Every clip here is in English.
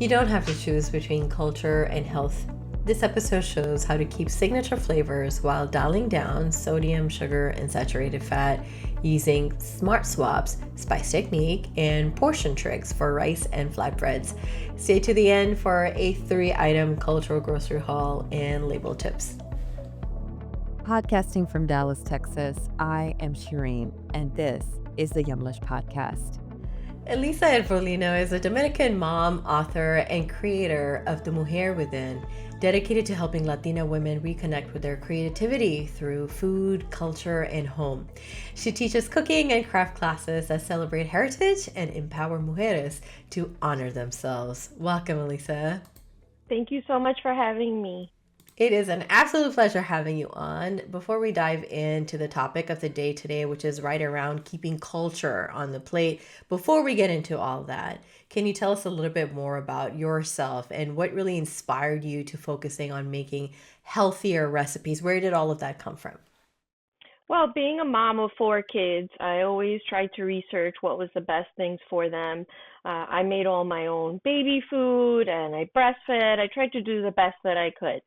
You don't have to choose between culture and health. This episode shows how to keep signature flavors while dialing down sodium, sugar, and saturated fat using smart swaps, spice technique, and portion tricks for rice and flatbreads. Stay to the end for a 3-item cultural grocery haul and label tips. Podcasting from Dallas, Texas, I am Shireen, and this is the Yumlish Podcast. Elisa Irvolino is a Dominican mom, author, and creator of the Mujer Within, dedicated to helping Latina women reconnect with their creativity through food, culture, and home. She teaches cooking and craft classes that celebrate heritage and empower mujeres to honor themselves. Welcome, Elisa. Thank you so much for having me. It is an absolute pleasure having you on. Before we dive into the topic of the day today, which is right around keeping culture on the plate, before we get into all that, can you tell us a little bit more about yourself and what really inspired you to focusing on making healthier recipes? Where did all of that come from? Well, being a mom of 4 kids, I always tried to research what was the best things for them. I made all my own baby food and I breastfed. I tried to do the best that I could.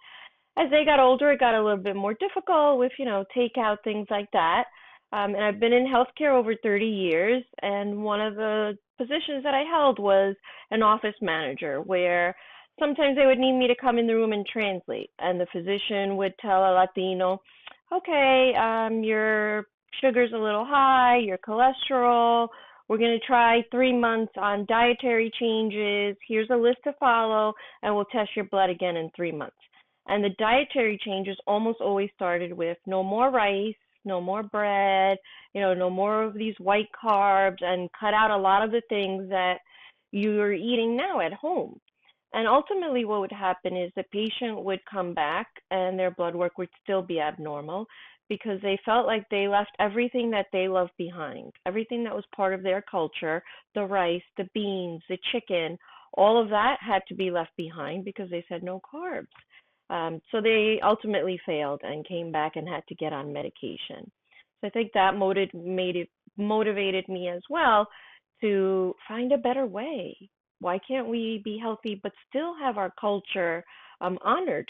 As they got older, it got a little bit more difficult with, takeout, things like that. And I've been in healthcare over 30 years, and one of the positions that I held was an office manager, where sometimes they would need me to come in the room and translate, and the physician would tell a Latino, okay, your sugar's a little high, your cholesterol, we're going to try 3 months on dietary changes, here's a list to follow, and we'll test your blood again in 3 months. And the dietary changes almost always started with no more rice, no more bread, no more of these white carbs, and cut out a lot of the things that you're eating now at home. And ultimately, what would happen is the patient would come back and their blood work would still be abnormal because they felt like they left everything that they loved behind, everything that was part of their culture, the rice, the beans, the chicken, all of that had to be left behind because they said no carbs. So they ultimately failed and came back and had to get on medication. So I think that motivated me as well to find a better way. Why can't we be healthy but still have our culture honored?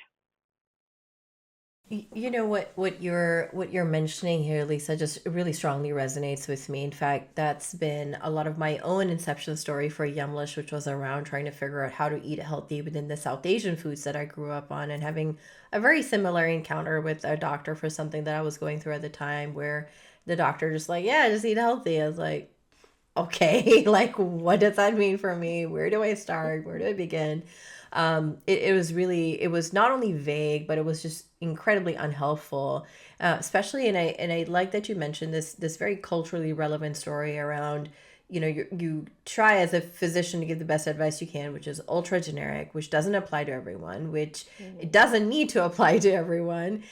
You know what you're mentioning here, Lisa, just really strongly resonates with me. In fact, that's been a lot of my own inception story for Yumlish, which was around trying to figure out how to eat healthy within the South Asian foods that I grew up on, and having a very similar encounter with a doctor for something that I was going through at the time, where the doctor just like, yeah, just eat healthy. I was like, okay, like what does that mean for me? Where do I start? Where do I begin? It was not only vague, but it was just incredibly unhelpful. Especially, and I like that you mentioned this very culturally relevant story around, you try as a physician to give the best advice you can, which is ultra generic, which doesn't apply to everyone, which it doesn't need to apply to everyone.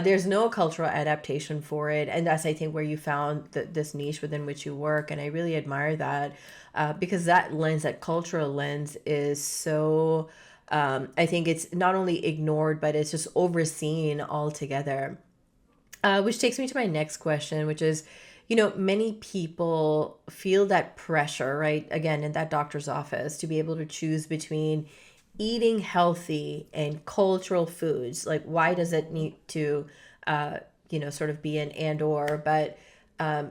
There's no cultural adaptation for it, and that's, I think, where you found this niche within which you work, and I really admire that, because that lens, that cultural lens, is so. I think it's not only ignored, but it's just overseen altogether. Which takes me to my next question, which is, many people feel that pressure, right? Again, in that doctor's office, to be able to choose between eating healthy and cultural foods. Like, why does it need to, sort of be an and or, but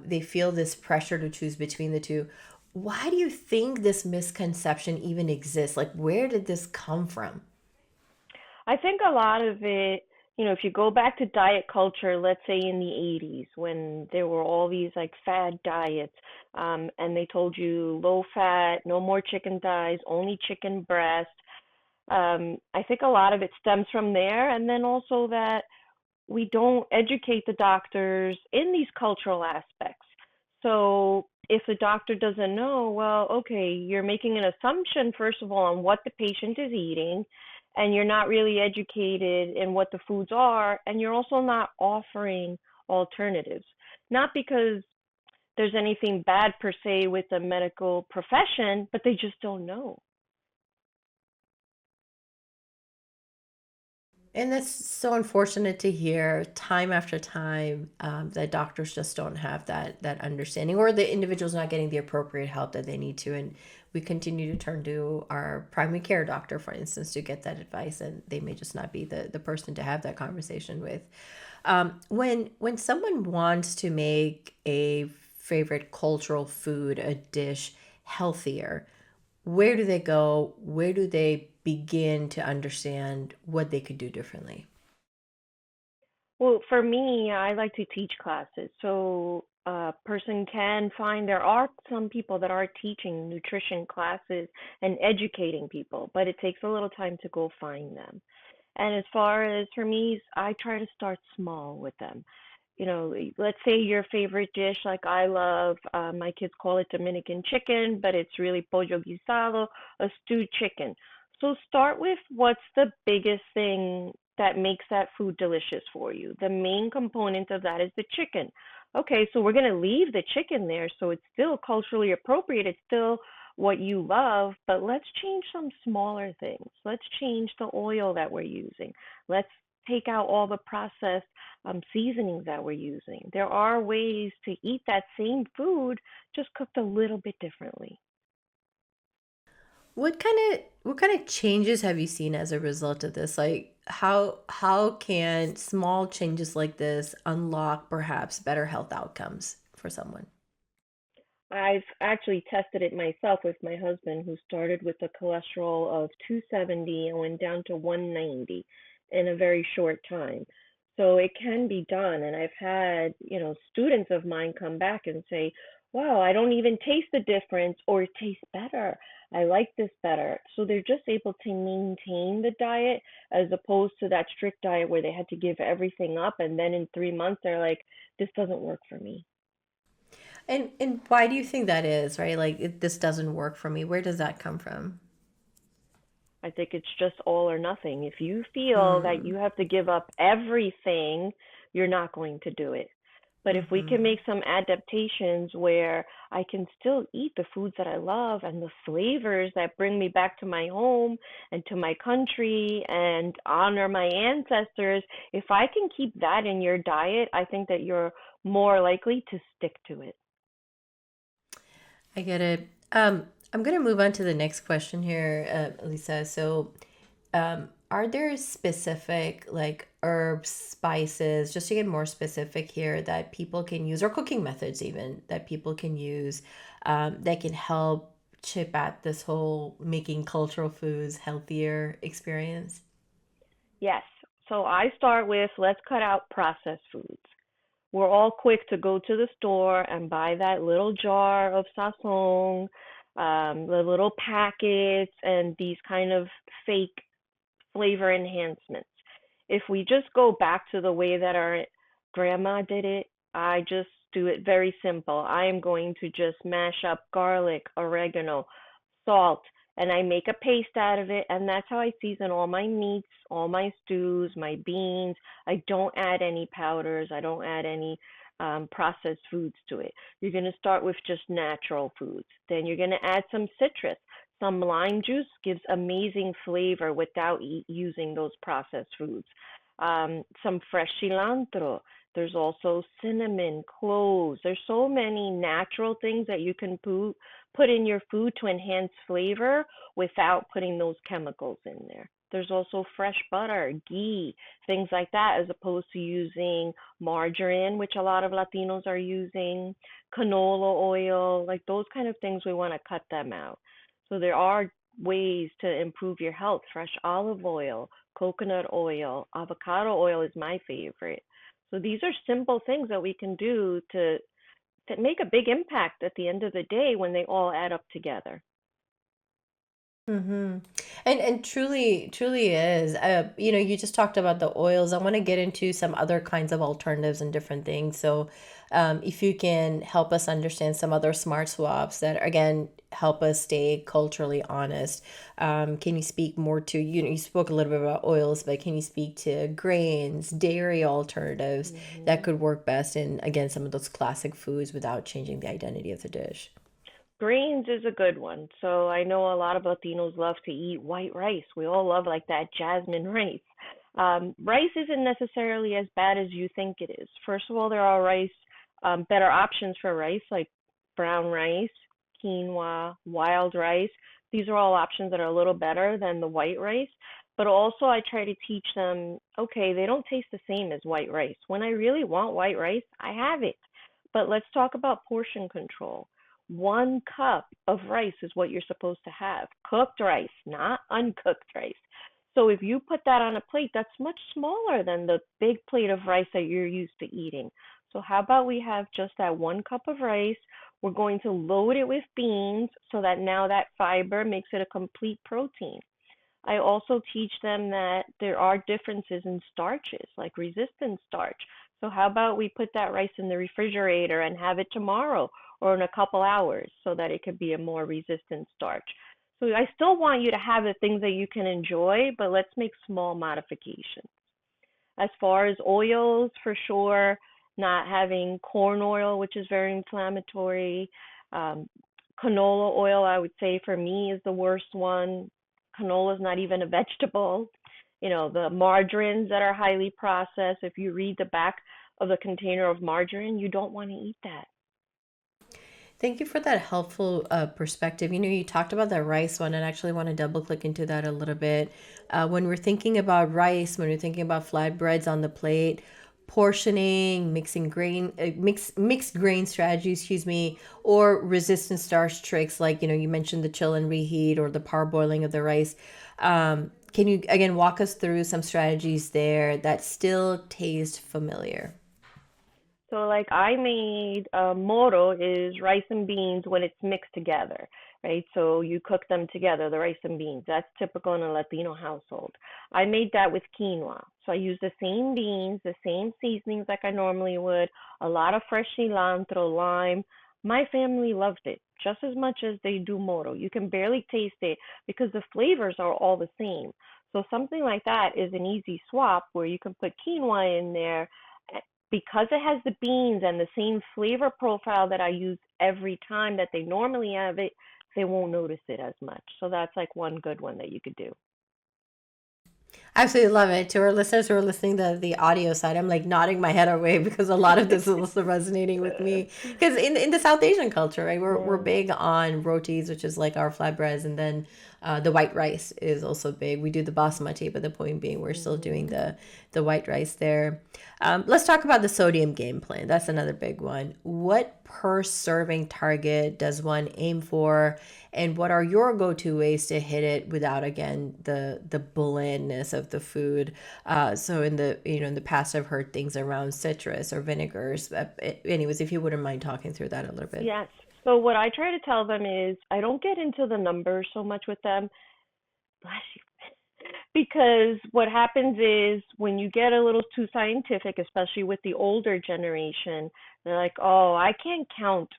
they feel this pressure to choose between the two. Why do you think this misconception even exists? Like, where did this come from? I think a lot of it, if you go back to diet culture, let's say in the 80s, when there were all these like fad diets, and they told you low fat, no more chicken thighs, only chicken breast. I think a lot of it stems from there. And then also that we don't educate the doctors in these cultural aspects. So if the doctor doesn't know, well, okay, you're making an assumption, first of all, on what the patient is eating, and you're not really educated in what the foods are, and you're also not offering alternatives. Not because there's anything bad per se with the medical profession, but they just don't know. And that's so unfortunate to hear time after time, that doctors just don't have that understanding, or the individual's not getting the appropriate help that they need to. And we continue to turn to our primary care doctor, for instance, to get that advice, and they may just not be the person to have that conversation with. When someone wants to make a favorite cultural food, a dish, healthier, where do they go? Where do they begin to understand what they could do differently? Well, for me, I like to teach classes. So a person can find there are some people that are teaching nutrition classes and educating people, but it takes a little time to go find them. And as far as for me, I try to start small with them. You know, let's say your favorite dish, like I love, my kids call it Dominican chicken, but it's really pollo guisado, a stewed chicken. So start with what's the biggest thing that makes that food delicious for you. The main component of that is the chicken. Okay, so we're going to leave the chicken there, so it's still culturally appropriate. It's still what you love, but let's change some smaller things. Let's change the oil that we're using. Let's take out all the processed seasonings that we're using. There are ways to eat that same food, just cooked a little bit differently. What kind of changes have you seen as a result of this? Like how can small changes like this unlock perhaps better health outcomes for someone? I've actually tested it myself with my husband, who started with a cholesterol of 270 and went down to 190 in a very short time. So it can be done. And I've had, students of mine come back and say, wow, I don't even taste the difference, or it tastes better. I like this better. So they're just able to maintain the diet as opposed to that strict diet where they had to give everything up. And then in 3 months, they're like, this doesn't work for me. And why do you think that is, right? Like this doesn't work for me. Where does that come from? I think it's just all or nothing. If you feel that you Mm. have to give up everything, you're not going to do it. But if we can Hmm. make some adaptations where I can still eat the foods that I love and the flavors that bring me back to my home and to my country and honor my ancestors, if I can keep that in your diet, I think that you're more likely to stick to it. I get it. I'm going to move on to the next question here, Lisa. So, are there specific like herbs, spices, just to get more specific here, that people can use, or cooking methods even that people can use, that can help chip at this whole making cultural foods healthier experience? Yes. So I start with let's cut out processed foods. We're all quick to go to the store and buy that little jar of sazon, the little packets, and these kind of fake flavor enhancements. If we just go back to the way that our grandma did it, I just do it very simple. I am going to just mash up garlic, oregano, salt, and I make a paste out of it. And that's how I season all my meats, all my stews, my beans. I don't add any powders, I don't add any processed foods to it. You're going to start with just natural foods. Then you're going to add some citrus. Some lime juice gives amazing flavor without using those processed foods. Some fresh cilantro. There's also cinnamon, cloves. There's so many natural things that you can put in your food to enhance flavor without putting those chemicals in there. There's also fresh butter, ghee, things like that, as opposed to using margarine, which a lot of Latinos are using, canola oil, like those kind of things, we want to cut them out. So there are ways to improve your health. Fresh olive oil, coconut oil, avocado oil is my favorite. So these are simple things that we can do to make a big impact at the end of the day when they all add up together. Mm-hmm. And truly is. You just talked about the oils. I want to get into some other kinds of alternatives and different things. So, if you can help us understand some other smart swaps that again help us stay culturally honest. Can you speak more to, you spoke a little bit about oils, but can you speak to grains, dairy alternatives that Hmm. could work best in, again, some of those classic foods without changing the identity of the dish? Grains is a good one. So I know a lot of Latinos love to eat white rice. We all love like that jasmine rice. Rice isn't necessarily as bad as you think it is. First of all, there are better options for rice, like brown rice, quinoa, wild rice. These are all options that are a little better than the white rice. But also, I try to teach them, okay, they don't taste the same as white rice. When I really want white rice, I have it. But let's talk about portion control. 1 cup of rice is what you're supposed to have. Cooked rice, not uncooked rice. So if you put that on a plate, that's much smaller than the big plate of rice that you're used to eating. So how about we have just that 1 cup of rice? We're going to load it with beans so that now that fiber makes it a complete protein. I also teach them that there are differences in starches, like resistant starch. So how about we put that rice in the refrigerator and have it tomorrow or in a couple hours so that it could be a more resistant starch. So I still want you to have the things that you can enjoy, but let's make small modifications. As far as oils, for sure, not having corn oil, which is very inflammatory. Um, Canola oil, I would say for me, is the worst one. Canola is not even a vegetable. The margarines that are highly processed, if you read the back of the container of margarine, you don't want to eat that. Thank you for that helpful perspective. You talked about that rice one, and I actually want to double click into that a little bit. When we're thinking about rice, when we're thinking about flatbreads on the plate, portioning, mixed grain strategy, excuse me, or resistant starch tricks like you mentioned the chill and reheat or the parboiling of the rice. Can you again walk us through some strategies there that still taste familiar? So like I made moro is rice and beans when it's mixed together, right? So you cook them together, the rice and beans. That's typical in a Latino household. I made that with quinoa. So I used the same beans, the same seasonings like I normally would, a lot of fresh cilantro, lime. My family loved it just as much as they do moro. You can barely taste it because the flavors are all the same. So something like that is an easy swap where you can put quinoa in there because it has the beans and the same flavor profile that I use every time that they normally have it, they won't notice it as much. So that's like one good one that you could do. Absolutely love it. To our listeners who are listening to the audio side, I'm like nodding my head away because a lot of this is also resonating with me. Because in the South Asian culture, right, we're Yeah. big on rotis, which is like our flatbreads, and then the white rice is also big. We do the basmati, but the point being, we're still doing Hmm. the white rice there. Let's talk about the sodium game plan. That's another big one. What per serving target does one aim for? And what are your go-to ways to hit it without again the blandness of the food? So in the past I've heard things around citrus or vinegars. Anyways, if you wouldn't mind talking through that a little bit. Yes. So what I try to tell them is I don't get into the numbers so much with them. Bless you. Because what happens is when you get a little too scientific, especially with the older generation, they're like, oh, I can't count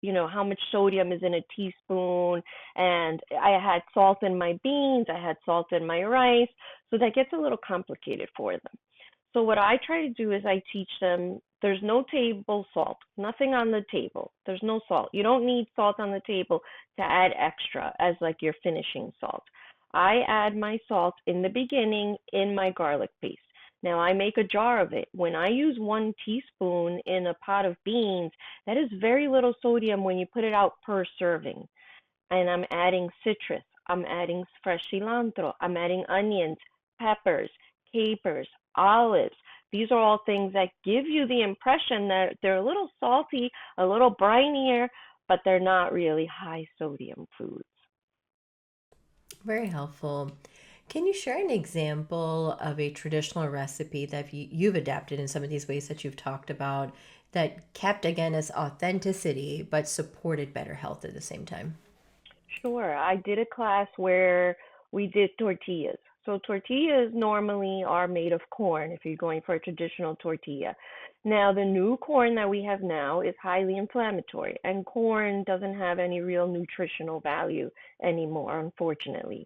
how much sodium is in a teaspoon, and I had salt in my beans, I had salt in my rice, so that gets a little complicated for them. So what I try to do is I teach them there's no table salt, nothing on the table. There's no salt. You don't need salt on the table to add extra as like your finishing salt. I add my salt in the beginning in my garlic paste. Now I make a jar of it. When I use 1 teaspoon in a pot of beans, that is very little sodium when you put it out per serving. And I'm adding citrus. I'm adding fresh cilantro. I'm adding onions, peppers, capers, olives. These are all things that give you the impression that they're a little salty, a little brinier, but they're not really high sodium foods. Very helpful. Can you share an example of a traditional recipe that you've adapted in some of these ways that you've talked about that kept again its authenticity but supported better health at the same time? Sure. I did a class where we did tortillas. So tortillas normally are made of corn if you're going for a traditional tortilla. Now, the new corn that we have now is highly inflammatory, and corn doesn't have any real nutritional value anymore, unfortunately.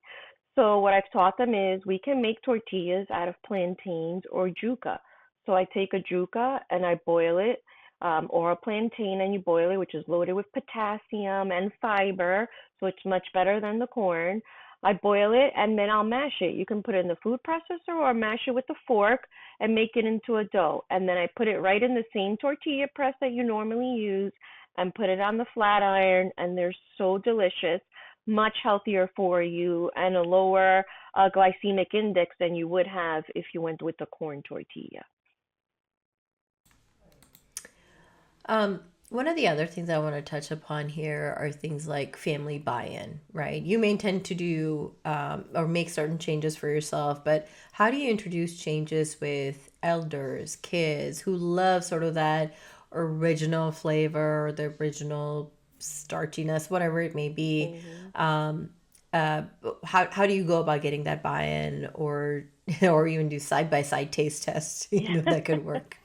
So what I've taught them is we can make tortillas out of plantains or yuca. So I take a yuca and I boil it, or a plantain and you boil it, which is loaded with potassium and fiber, so it's much better than the corn. I boil it and then I'll mash it. You can put it in the food processor or mash it with a fork and make it into a dough. And then I put it right in the same tortilla press that you normally use and put it on the flat iron, and they're so delicious, much healthier for you, and a lower glycemic index than you would have if you went with the corn tortilla. One of the other things I want to touch upon here are things like family buy-in, right? You may intend to do or make certain changes for yourself, but how do you introduce changes with elders, kids who love sort of that original flavor or the original starchiness, whatever it may be? Hmm. Um, uh, how do you go about getting that buy-in, or or even do side by side taste tests? That could work.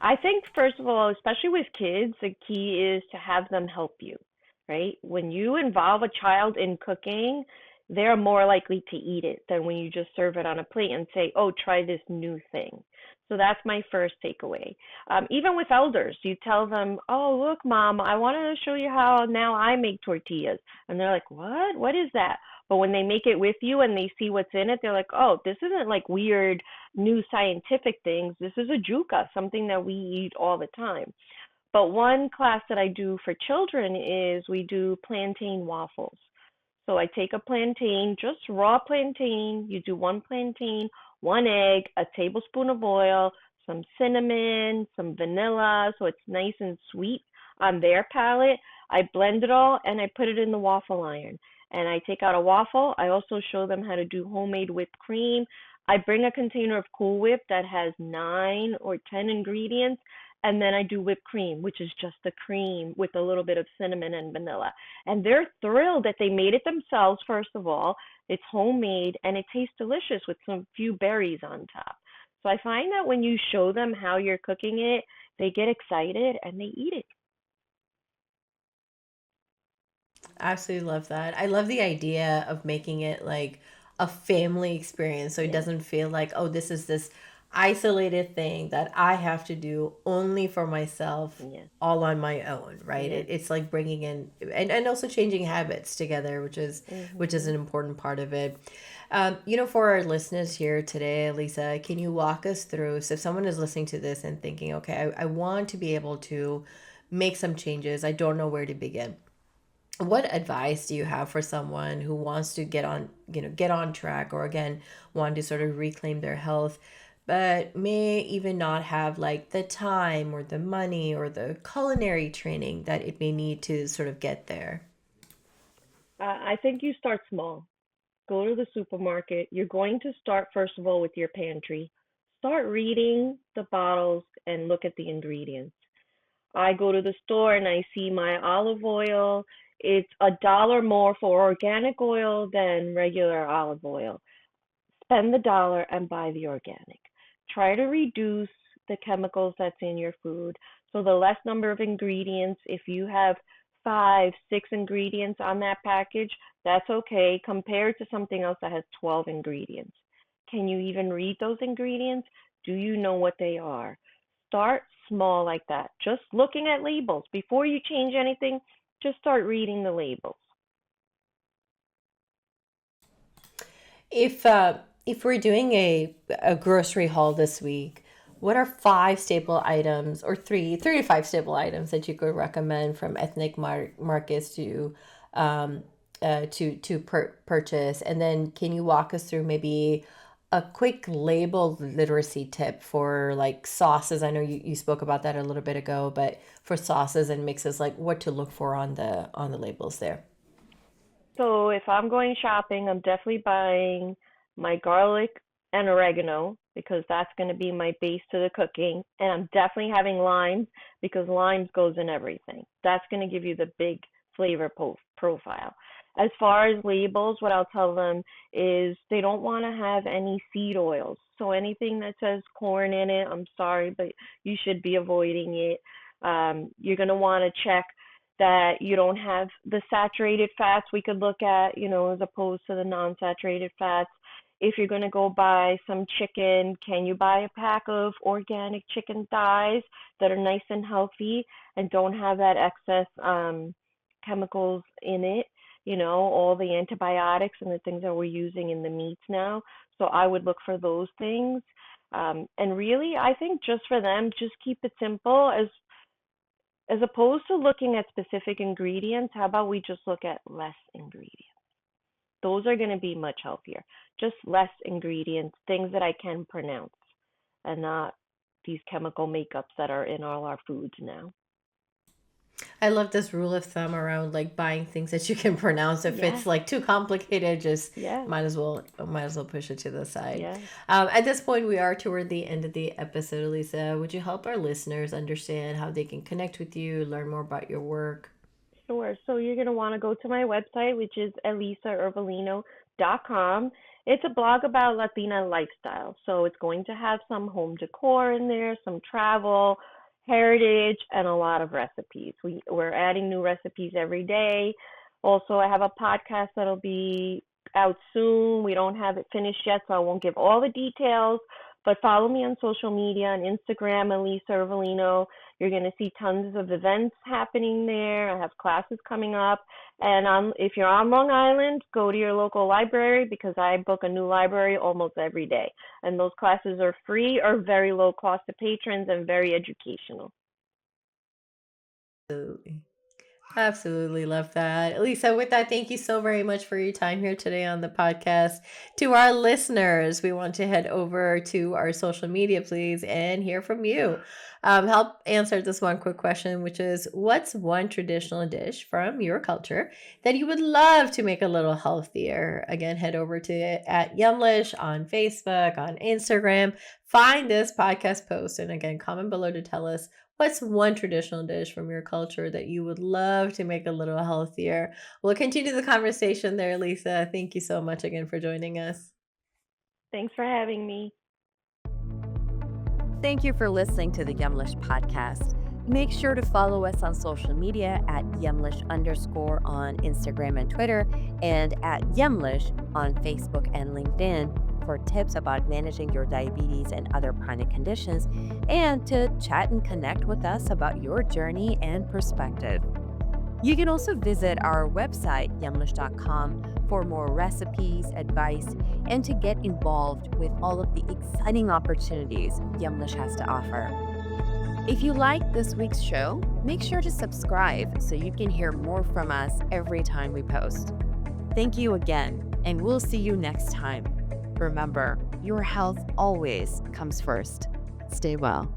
I think, first of all, especially with kids, the key is to have them help you, right? When you involve a child in cooking, they're more likely to eat it than when you just serve it on a plate and say, oh, try this new thing. So that's my first takeaway. Even with elders, you tell them, oh, look, mom, I want to show you how now I make tortillas. And they're like, what? What is that? But when they make it with you and they see what's in it, they're like, oh, this isn't like weird new scientific things. This is a juca, something that we eat all the time. But one class that I do for children is we do plantain waffles. So I take a plantain, just raw plantain. You do one plantain, one egg, a tablespoon of oil, some cinnamon, some vanilla, so it's nice and sweet on their palate. I blend it all and I put it in the waffle iron. And I take out a waffle. I also show them how to do homemade whipped cream. I bring a container of Cool Whip that has 9 or 10 ingredients, and then I do whipped cream, which is just the cream with a little bit of cinnamon and vanilla. And they're thrilled that they made it themselves, first of all. It's homemade and it tastes delicious with some few berries on top. So I find that when you show them how you're cooking it, they get excited and they eat it. Absolutely love that. I love the idea of making it like a family experience so it Yes, doesn't feel like, oh, this is this isolated thing that I have to do only for myself, yes, all on my own, right? yes. It's like bringing in and also changing habits together, which is Mhm. an important part of it. For our listeners here today, Lisa, can you walk us through? So if someone is listening to this and thinking, okay, I want to be able to make some changes, I don't know where to begin. What advice do you have for someone who wants to get on track, or again want to sort of reclaim their health, but may even not have like the time or the money or the culinary training that it may need to sort of get there? I think you start small. Go to the supermarket. You're going to start, first of all, with your pantry. Start reading the bottles and look at the ingredients. I go to the store and I see my olive oil. It's $1 more for organic oil than regular olive oil. Spend the dollar and buy the organic. Try to reduce the chemicals that's in your food. So the less number of ingredients, if you have 5, 6 ingredients on that package, that's okay compared to something else that has 12 ingredients. Can you even read those ingredients? Do you know what they are? Start small like that. Just looking at labels. Before you change anything, just start reading the labels. If we're doing a grocery haul this week, what are five staple items, or three to five staple items that you could recommend from ethnic markets um, to purchase? And then can you walk us through maybe a quick label literacy tip for like sauces? I know you spoke about that a little bit ago, but for sauces and mixes, like what to look for on the labels there. So if I'm going shopping, I'm definitely buying my garlic and oregano because that's going to be my base to the cooking. And I'm definitely having limes because limes goes in everything. That's going to give you the big flavor profile. As far as labels, what I'll tell them is they don't want to have any seed oils. So anything that says corn in it, I'm sorry, but you should be avoiding it. You're going to want to check that you don't have the saturated fats we could look at, as opposed to the non-saturated fats. If you're going to go buy some chicken, can you buy a pack of organic chicken thighs that are nice and healthy and don't have that excess chemicals in it? all the antibiotics and the things that we're using in the meats now. So I would look for those things. And really, I think just for them, just keep it simple as opposed to looking at specific ingredients. How about we just look at less ingredients? Those are going to be much healthier. Just less ingredients, things that I can pronounce, and not these chemical makeups that are in all our foods now. I love this rule of thumb around like buying things that you can pronounce. If it's Yes, like too complicated, just yes, might as well push it to the side. yes. At this point, we are toward the end of the episode. Elisa, would you help our listeners understand how they can connect with you, learn more about your work? Sure. So you're going to want to go to my website, which is elisairvolino.com. It's a blog about Latina lifestyle. So it's going to have some home decor in there, some travel, heritage, and a lot of recipes. We're adding new recipes every day. Also, I have a podcast that'll be out soon. We don't have it finished yet, so I won't give all the details. But follow me on social media on Instagram, Elisa Irvolino. You're going to see tons of events happening there. I have classes coming up. And if you're on Long Island, go to your local library because I book a new library almost every day. And those classes are free or very low cost to patrons and very educational. Absolutely. Absolutely love that. Lisa, with that, thank you so very much for your time here today on the podcast. To our listeners, we want to head over to our social media, please, and hear from you. Help answer this one quick question, which is what's one traditional dish from your culture that you would love to make a little healthier? Again, head over to at Yumlish on Facebook, on Instagram. Find this podcast post, and again, comment below to tell us what's one traditional dish from your culture that you would love to make a little healthier? We'll continue the conversation there, Lisa. Thank you so much again for joining us. Thanks for having me. Thank you for listening to the Yumlish podcast. Make sure to follow us on social media at Yumlish_ on Instagram and Twitter, and at Yumlish on Facebook and LinkedIn for tips about managing your diabetes and other chronic conditions, and to chat and connect with us about your journey and perspective. You can also visit our website, yumlish.com, for more recipes, advice, and to get involved with all of the exciting opportunities Yumlish has to offer. If you like this week's show, make sure to subscribe so you can hear more from us every time we post. Thank you again, and we'll see you next time. Remember, your health always comes first. Stay well.